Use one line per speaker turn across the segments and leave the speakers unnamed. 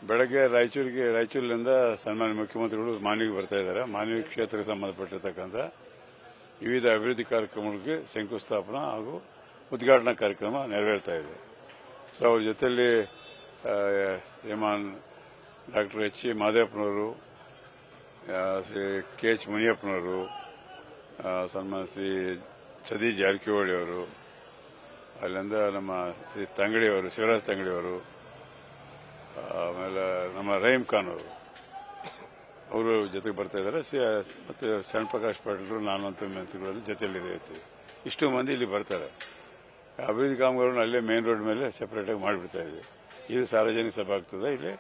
ಬೆಳಗ್ಗೆ ರಾಯಚೂರಿನಿಂದ ಸನ್ಮಾನ್ಯ ಮುಖ್ಯಮಂತ್ರಿಗಳು ಮಾನ್ವಿಗೆ ಬರ್ತಾ ಇದ್ದಾರೆ. ಮಾನ್ವಿ ಕ್ಷೇತ್ರಕ್ಕೆ ಸಂಬಂಧಪಟ್ಟಿರ್ತಕ್ಕಂಥ ವಿವಿಧ ಅಭಿವೃದ್ಧಿ ಕಾರ್ಯಕ್ರಮಗಳಿಗೆ ಶಂಕುಸ್ಥಾಪನಾ ಹಾಗೂ ಉದ್ಘಾಟನಾ ಕಾರ್ಯಕ್ರಮ ನೆರವೇರ್ತಾ ಇದೆ. ಸೊ ಅವ್ರ ಜೊತೆಯಲ್ಲಿ ಶ್ರೀಮಾನ್ ಡಾಕ್ಟರ್ ಎಚ್ ಸಿ ಮಾದೇವಪ್ಪನವರು, ಶ್ರೀ ಕೆ ಎಚ್ ಮುನಿಯಪ್ಪನವರು, ಸನ್ಮಾನ್ಯ ಶ್ರೀ ಸತೀಶ್ ಜಾರಕಿಹೊಳಿ ಅವರು, ಅಲ್ಲಿಂದ ನಮ್ಮ ಶ್ರೀ ತಂಗಡಿಯವರು, ಶಿವರಾಜ್ ತಂಗಡಿಯವರು, ಆಮೇಲೆ ನಮ್ಮ ರಹೀಂ ಖಾನ್ ಅವರು ಜೊತೆಗೆ ಬರ್ತಾ ಇದ್ದಾರೆ. ಮತ್ತು ಶರಣ್ ಪ್ರಕಾಶ್ ಪಾಟೀಲ್, ನಾನಂತ ಮಂತ್ರಿಗಳು ಜೊತೆಯಲ್ಲಿರ್ತೀವಿ. ಇಷ್ಟು ಮಂದಿ ಇಲ್ಲಿ ಬರ್ತಾರೆ. ಅಭಿವೃದ್ಧಿ ಕಾಮಗಾರಿಗಳನ್ನು ಅಲ್ಲೇ ಮೇನ್ ರೋಡ್ ಮೇಲೆ ಸೆಪರೇಟಾಗಿ ಮಾಡಿಬಿಡ್ತಾ ಇದ್ವಿ. ಇದು ಸಾರ್ವಜನಿಕ ಸಭೆ ಆಗ್ತದೆ. ಇಲ್ಲಿ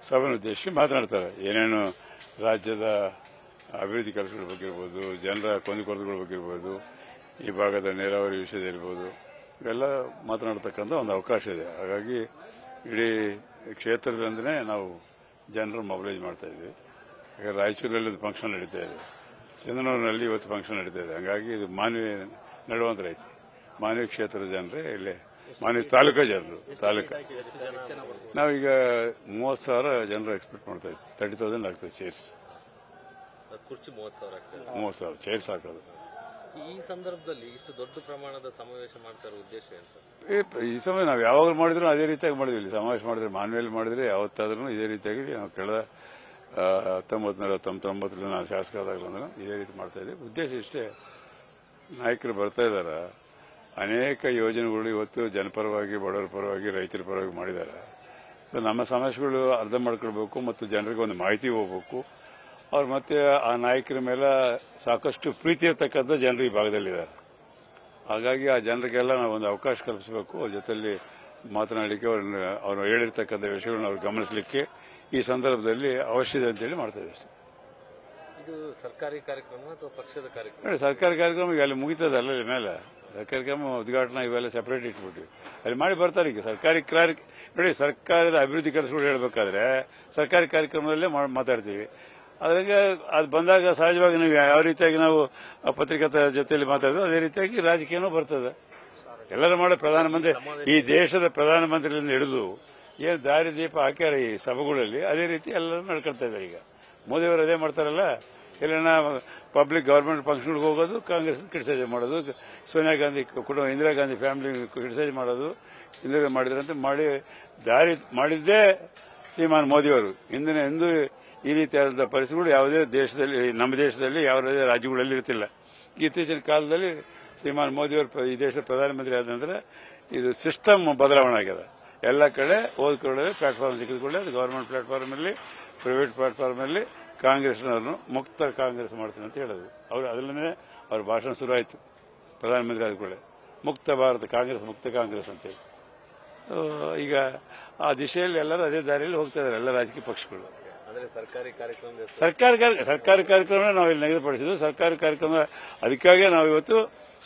ಸಭೆಯನ್ನು ಉದ್ದೇಶಿಸಿ ಮಾತನಾಡ್ತಾರೆ. ಏನೇನು ರಾಜ್ಯದ ಅಭಿವೃದ್ಧಿ ಕೆಲಸಗಳ ಬಗ್ಗೆ ಇರ್ಬೋದು, ಜನರ ಕುಂದುಕೊರತೆಗಳ ಬಗ್ಗೆ ಇರ್ಬೋದು, ಈ ಭಾಗದ ನೀರಾವರಿ ವಿಷಯದಲ್ಲಿರ್ಬೋದು, ಇವೆಲ್ಲ ಮಾತನಾಡ್ತಕ್ಕಂಥ ಒಂದು ಅವಕಾಶ ಇದೆ. ಹಾಗಾಗಿ ಇಡೀ ಕ್ಷೇತ್ರದಿಂದನೇ ನಾವು ಜನರು ಮೊಬಿಲೈಸ್ ಮಾಡ್ತಾ ಇದ್ವಿ. ಈಗ ರಾಯಚೂರಲ್ಲಿ ಫಂಕ್ಷನ್ ನಡೀತಾ ಇದೆ, ಸಿಂಧನೂರಿನಲ್ಲಿ ಇವತ್ತು ಫಂಕ್ಷನ್ ನಡೀತಾ ಇದೆ. ಹಾಗಾಗಿ ಇದು ಮಾನ್ವಿ ನಡುವಂತರ ಐತಿ. ಮಾನ್ವಿ ಕ್ಷೇತ್ರದ ಜನರೇ ಇಲ್ಲೇ, ಮಾನ್ವಿ ತಾಲೂಕಾ ಜನರು. ನಾವೀಗ 30,000 ಜನರು ಎಕ್ಸ್ಪೆಕ್ಟ್ ಮಾಡ್ತಾ ಇದ್ವಿ. 30,000 ಆಗ್ತದೆ ಚೇರ್ಸ್. 30,000 ಚೇರ್ಸ್ ಹಾಕೋದು.
ಈ ಸಂದರ್ಭದಲ್ಲಿ ಇಷ್ಟು ದೊಡ್ಡ ಪ್ರಮಾಣದ ಸಮಾವೇಶ ಮಾಡ್ತಾ ಇರೋ ಉದ್ದೇಶ ಅಂತ?
ಈ ಸಮಯ ನಾವು ಯಾವಾಗಲೂ ಮಾಡಿದ್ರು ಅದೇ ರೀತಿಯಾಗಿ ಮಾಡಿದ್ವಿ. ಸಮಾವೇಶ ಮಾಡಿದ್ರೆ ಮಾನ್ವಿಯಲ್ಲಿ ಮಾಡಿದ್ರೆ ಯಾವತ್ತಾದ್ರೂ ಇದೇ ರೀತಿಯಾಗಿ ನಾವು ಕಳೆದ 1999 ನಾನು ಶಾಸಕ ಆದಾಗಲೂ ಇದೇ ರೀತಿ ಮಾಡ್ತಾ ಇದ್ದೀವಿ. ಉದ್ದೇಶ ಇಷ್ಟೇ, ನಾಯಕರು ಬರ್ತಾ ಇದ್ದಾರೆ, ಅನೇಕ ಯೋಜನೆಗಳು ಇವತ್ತು ಜನಪರವಾಗಿ, ಬಡವರ ಪರವಾಗಿ, ರೈತರ ಪರವಾಗಿ ಮಾಡಿದ್ದಾರೆ. ಸೊ ನಮ್ಮ ಸಮಸ್ಯೆಗಳು ಅರ್ಥ ಮಾಡ್ಕೊಳ್ಬೇಕು ಮತ್ತು ಜನರಿಗೆ ಒಂದು ಮಾಹಿತಿ ಹೋಗಬೇಕು. ಅವ್ರು ಮತ್ತೆ ಆ ನಾಯಕರ ಮೇಲೆ ಸಾಕಷ್ಟು ಪ್ರೀತಿ ಇರತಕ್ಕಂಥ ಜನರು ಈ ಭಾಗದಲ್ಲಿದ್ದಾರೆ. ಹಾಗಾಗಿ ಆ ಜನರಿಗೆಲ್ಲ ನಾವು ಒಂದು ಅವಕಾಶ ಕಲ್ಪಿಸಬೇಕು. ಅವ್ರ ಜೊತೆಯಲ್ಲಿ ಮಾತನಾಡಲಿಕ್ಕೆ, ಅವ್ರು ಹೇಳಿರ್ತಕ್ಕಂಥ ವಿಷಯಗಳನ್ನ ಅವ್ರು ಗಮನಿಸಲಿಕ್ಕೆ ಈ ಸಂದರ್ಭದಲ್ಲಿ ಅವಶ್ಯವಿದೆ ಅಂತೇಳಿ ಮಾಡ್ತಾ ಇದ್ದೀವಿ.
ಇದು ಸರ್ಕಾರಿ ಕಾರ್ಯಕ್ರಮ ಅಥವಾ ಪಕ್ಷದ ಕಾರ್ಯಕ್ರಮ?
ನೋಡಿ, ಸರ್ಕಾರಿ ಕಾರ್ಯಕ್ರಮ ಈಗ ಅಲ್ಲಿ ಮುಗಿತದೆ. ಅಲ್ಲಿ ಮೇಲೆ ಸರ್ಕಾರಿ ಕಾರ್ಯಕ್ರಮ ಉದ್ಘಾಟನಾ ಇವೆಲ್ಲ ಸೆಪರೇಟ್ ಇಟ್ಬಿಟ್ವಿ. ಅಲ್ಲಿ ಮಾಡಿ ಬರ್ತಾರೆ. ಈಗ ನೋಡಿ, ಸರ್ಕಾರದ ಅಭಿವೃದ್ಧಿ ಕೆಲಸಗಳು ಹೇಳಬೇಕಾದ್ರೆ ಸರ್ಕಾರಿ ಕಾರ್ಯಕ್ರಮದಲ್ಲೇ ಮಾತಾಡ್ತೀವಿ. ಅದ್ರಂಗೆ ಅದು ಬಂದಾಗ ಸಹಜವಾಗಿ ನಾವು ಯಾವ ರೀತಿಯಾಗಿ ನಾವು ಪತ್ರಿಕಾ ಜೊತೆಯಲ್ಲಿ ಮಾತಾಡಿದ್ವಿ ಅದೇ ರೀತಿಯಾಗಿ ರಾಜಕೀಯನೂ ಬರ್ತದೆ. ಎಲ್ಲರೂ ಮಾಡೋ ಪ್ರಧಾನಮಂತ್ರಿ, ಈ ದೇಶದ ಪ್ರಧಾನಮಂತ್ರಿಗಳಿಂದ ಹಿಡಿದು ಏನು ದಾರಿದೀಪ ಹಾಕ್ಯಾರ ಈ ಸಭೆಗಳಲ್ಲಿ, ಅದೇ ರೀತಿ ಎಲ್ಲರೂ ನಡ್ಕೊಳ್ತಾ ಇದ್ದಾರೆ. ಈಗ ಮೋದಿಯವರು ಅದೇ ಮಾಡ್ತಾರಲ್ಲ, ಎಲ್ಲನ ಪಬ್ಲಿಕ್ ಗವರ್ಮೆಂಟ್ ಫಂಕ್ಷನ್ಗೆ ಹೋಗೋದು, ಕಾಂಗ್ರೆಸ್ ಕ್ರಿಟಿಸೈಸ್ ಮಾಡೋದು, ಸೋನಿಯಾ ಗಾಂಧಿ ಕುಟುಂಬ, ಇಂದಿರಾ ಗಾಂಧಿ ಫ್ಯಾಮಿಲಿ ಕ್ರಿಟಿಸೈಸ್ ಮಾಡೋದು, ಇಂದಿರಾ ಮಾಡಿದ್ರಂತೆ ಮಾಡಿ ದಾರಿ ಮಾಡಿದ್ದೇ ಶ್ರೀಮಾನ್ ಮೋದಿಯವರು. ಎಂದೂ ಈ ರೀತಿಯಾದಂಥ ಪರಿಸ್ಥಿತಿಗಳು ಯಾವುದೇ ದೇಶದಲ್ಲಿ, ನಮ್ಮ ದೇಶದಲ್ಲಿ ಯಾವುದೇ ರಾಜ್ಯಗಳಲ್ಲಿ ಇರ್ತಿಲ್ಲ. ಇತ್ತೀಚಿನ ಕಾಲದಲ್ಲಿ ಶ್ರೀಮಾನ್ ಮೋದಿಯವರು ಈ ದೇಶದ ಪ್ರಧಾನಮಂತ್ರಿ ಆದ ನಂತರ ಇದು ಸಿಸ್ಟಮ್ ಬದಲಾವಣೆ ಆಗ್ಯದ. ಎಲ್ಲ ಕಡೆ ಓದ್ಕೊಳ್ಳೆ ಪ್ಲಾಟ್ಫಾರ್ಮ್ ಸಿಕ್ಕಿದ್ಕೊಳ್ಳೆ, ಅದು ಗವರ್ಮೆಂಟ್ ಪ್ಲಾಟ್ಫಾರ್ಮ್ ಇರಲಿ, ಪ್ರೈವೇಟ್ ಪ್ಲಾಟ್ಫಾರ್ಮ್ ಇರಲಿ, ಕಾಂಗ್ರೆಸ್ನವ್ರನ್ನು ಮುಕ್ತ ಕಾಂಗ್ರೆಸ್ ಮಾಡ್ತೀನಿ ಅಂತ ಹೇಳೋದು. ಅವರು ಅದರಲ್ಲೇ ಅವ್ರ ಭಾಷಣ ಶುರು ಆಯಿತು ಪ್ರಧಾನಮಂತ್ರಿ ಆದಕೊಳ್ಳೆ, ಮುಕ್ತ ಭಾರತ ಕಾಂಗ್ರೆಸ್, ಮುಕ್ತ ಕಾಂಗ್ರೆಸ್ ಅಂತೇಳಿ. ಈಗ ಆ ದಿಶೆಯಲ್ಲಿ ಎಲ್ಲರೂ ಅದೇ ದಾರಿಯಲ್ಲಿ ಹೋಗ್ತಾ ಇದ್ದಾರೆ, ಎಲ್ಲ ರಾಜಕೀಯ ಪಕ್ಷಗಳು. ಸರ್ಕಾರಿ ಕಾರ್ಯಕ್ರಮ ನಾವು ಇಲ್ಲಿ ನಿಗದಿಪಡಿಸಿದ್ವಿ. ಸರ್ಕಾರಿ ಕಾರ್ಯಕ್ರಮ ಅದಕ್ಕಾಗಿ ನಾವು ಇವತ್ತು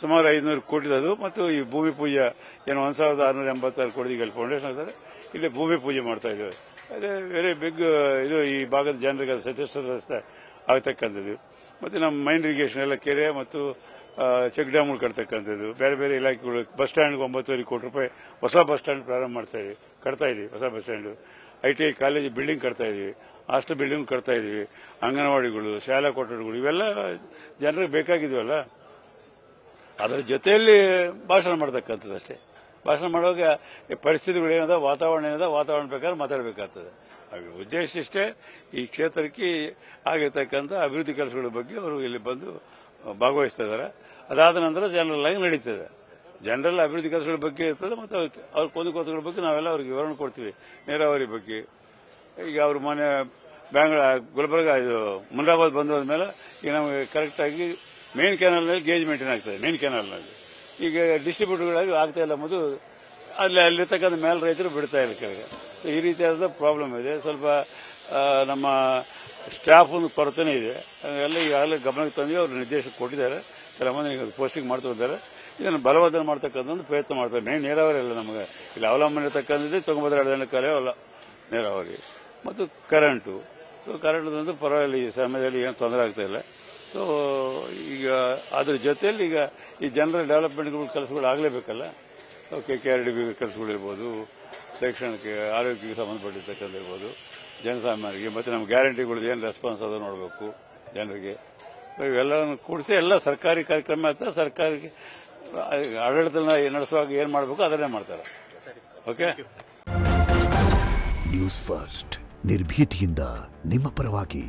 ಸುಮಾರು 500 ಕೋಟಿದದು ಮತ್ತು ಈ ಭೂಮಿ ಪೂಜೆ ಏನು 1,686 ಕೋಟಿ ಇಲ್ಲಿ ಫೌಂಡೇಶನ್ ಇದ್ದಾರೆ, ಇಲ್ಲಿ ಭೂಮಿ ಪೂಜೆ ಮಾಡ್ತಾ ಇದ್ದೇವೆ. ಅದೇ ವೆರಿ ಬಿಗ್ ಇದು ಈ ಭಾಗದ ಜನರಿಗೆ ಸತ್ಯಸ್ಥ ಆಗ್ತಕ್ಕಂಥದ್ದು. ಮತ್ತು ನಮ್ಮ ಮೈನ್ ಇರಿಗೇಷನ್ ಎಲ್ಲ ಕೆರೆ ಮತ್ತು ಚೆಕ್ ಡ್ಯಾಮ್ಗಳು ಕಟ್ತಕ್ಕಂಥದ್ದು, ಬೇರೆ ಬೇರೆ ಇಲಾಖೆಗಳು. ಬಸ್ ಸ್ಟ್ಯಾಂಡ್ಗೆ 9,500 ಕೋಟಿ ರೂಪಾಯಿ ಹೊಸ ಬಸ್ ಸ್ಟ್ಯಾಂಡ್ ಪ್ರಾರಂಭ ಕಟ್ತಾ ಇದೀವಿ. ಹೊಸ bus stand, ITI college building ಕಟ್ತಾ ಇದೀವಿ, ಹಾಸ್ಟೆಲ್ ಬಿಲ್ಡಿಂಗ್ ಕಟ್ತಾ ಇದೀವಿ, ಅಂಗನವಾಡಿಗಳು, ಶಾಲಾ ಕೊಠಡಿಗಳು, ಇವೆಲ್ಲ ಜನರಿಗೆ ಬೇಕಾಗಿದ್ವಲ್ಲ. ಅದರ ಜೊತೆಯಲ್ಲಿ ಭಾಷಣ ಮಾಡ್ತಕ್ಕಂಥದ್ದು ಅಷ್ಟೇ. ಭಾಷಣ ಮಾಡುವಾಗ ಪರಿಸ್ಥಿತಿಗಳು ಏನದ, ವಾತಾವರಣ ಏನದ, ವಾತಾವರಣ ಪ್ರಕಾರ ಮಾತಾಡಬೇಕಾಗ್ತದೆ. ಉದ್ದೇಶ ಇಷ್ಟೇ, ಈ ಕ್ಷೇತ್ರಕ್ಕೆ ಆಗಿರ್ತಕ್ಕಂಥ ಅಭಿವೃದ್ಧಿ ಕೆಲಸಗಳ ಬಗ್ಗೆ ಅವರು ಇಲ್ಲಿ ಬಂದು ಭಾಗವಹಿಸ್ತಾ ಇದ್ದಾರೆ. ಅದಾದ ನಂತರ ಜನರಲ್ ಆಗಿ ನಡೀತದೆ. ಜನರಲ್ ಅಭಿವೃದ್ಧಿ ಕೆಲಸಗಳ ಬಗ್ಗೆ ಇರ್ತದೆ ಮತ್ತು ಅವ್ರ ಕುಂದುಕೊರತೆಗಳ ಬಗ್ಗೆ ನಾವೆಲ್ಲ ಅವ್ರಿಗೆ ವಿವರಣೆ ಕೊಡ್ತೀವಿ. ನೀರಾವರಿ ಬಗ್ಗೆ ಈಗ ಅವ್ರ ಮನೆ ಗುಲ್ಬರ್ಗ ಇದು ಮುನ್ರಾಬಾದ್ ಬಂದೋದ್ಮೇಲೆ ಈಗ ನಮಗೆ ಕರೆಕ್ಟಾಗಿ ಮೇನ್ ಕೆನಾಲ್ನಲ್ಲಿ ಗೇಜ್ ಮೇಂಟೈನ್ ಆಗ್ತದೆ. ಮೇನ್ ಕೆನಾಲ್ನಲ್ಲಿ ಈಗ ಡಿಸ್ಟ್ರಿಬ್ಯೂಟರ್ಗಳಾಗಿ ಆಗ್ತಾ ಇಲ್ಲ ಮೊದಲು, ಅಲ್ಲಿರ್ತಕ್ಕಂಥ ಮೇಲೆ ರೈತರು ಬಿಡ್ತಾ ಇಲ್ಲ ಕೆಳಗೆ. ಈ ರೀತಿಯಾದ ಪ್ರಾಬ್ಲಮ್ ಇದೆ. ಸ್ವಲ್ಪ ನಮ್ಮ ಸ್ಟಾಫ್ ಒಂದು ಕೊರತೆನೇ ಇದೆ. ಎಲ್ಲ ಈಗಾಗಲೇ ಗಮನಕ್ಕೆ ತಂದು ಅವರು ನಿರ್ದೇಶಕ ಕೊಟ್ಟಿದ್ದಾರೆ. ಕೆಲ ಮಂದಿ ಪೋಸ್ಟಿಂಗ್ ಮಾಡ್ತಿದ್ದಾರೆ. ಇದನ್ನು ಬಲವರ್ಧನೆ ಮಾಡ್ತಕ್ಕಂಥ ಒಂದು ಪ್ರಯತ್ನ ಮಾಡ್ತಾರೆ. ಮೇನ್ ನೀರಾವರಿ ಅಲ್ಲ, ನಮಗೆ ಇಲ್ಲಿ ಅವಲಂಬನೆ ಇರತಕ್ಕಂಥದ್ದೇ ತುಂಗಭದ್ರಾ ಕಾಲೇ ಅಲ್ಲ ನೀರಾವರಿ ಮತ್ತು ಕರೆಂಟು. ಕರೆಂಟ್ದಂತೂ ಪರವಾಗಿಲ್ಲ, ಈ ಸಮಯದಲ್ಲಿ ಏನು ತೊಂದರೆ ಆಗ್ತಾ ಇಲ್ಲ. ಸೊ ಈಗ ಅದ್ರ ಜೊತೆಯಲ್ಲಿ ಈಗ ಈ ಜನರ ಡೆವಲಪ್ಮೆಂಟ್ ಕೆಲಸಗಳು ಆಗಲೇಬೇಕಲ್ಲ. KKRDB ಕೆಲಸಗಳಿರ್ಬೋದು, ಶೈಕ್ಷಣಿಕ ಆರೋಗ್ಯಕ್ಕೆ ಸಂಬಂಧಪಟ್ಟಿರ್ತಕ್ಕಂಥ ಇರ್ಬೋದು, ಜನಸಾಮಾನ್ಯರಿಗೆ ಮತ್ತು ನಮ್ಮ ಗ್ಯಾರಂಟಿಗಳು ಏನು ರೆಸ್ಪಾನ್ಸ್ ಅದು ನೋಡಬೇಕು ಜನರಿಗೆ. ಇವೆಲ್ಲವನ್ನು ಕೂಡಿಸಿ ಎಲ್ಲ ಸರ್ಕಾರಿ ಕಾರ್ಯಕ್ರಮ ಅಥವಾ ಸರ್ಕಾರಿ ಆಡಳಿತ ನಡೆಸುವಾಗ ಏನು ಮಾಡಬೇಕು ಅದನ್ನೇ ಮಾಡ್ತಾರೆ. ಓಕೆ.
ನ್ಯೂಸ್ ಫಸ್ಟ್ ನಿರ್ಭೀತಿಯಿಂದ ನಿಮ್ಮ ಪರವಾಗಿ.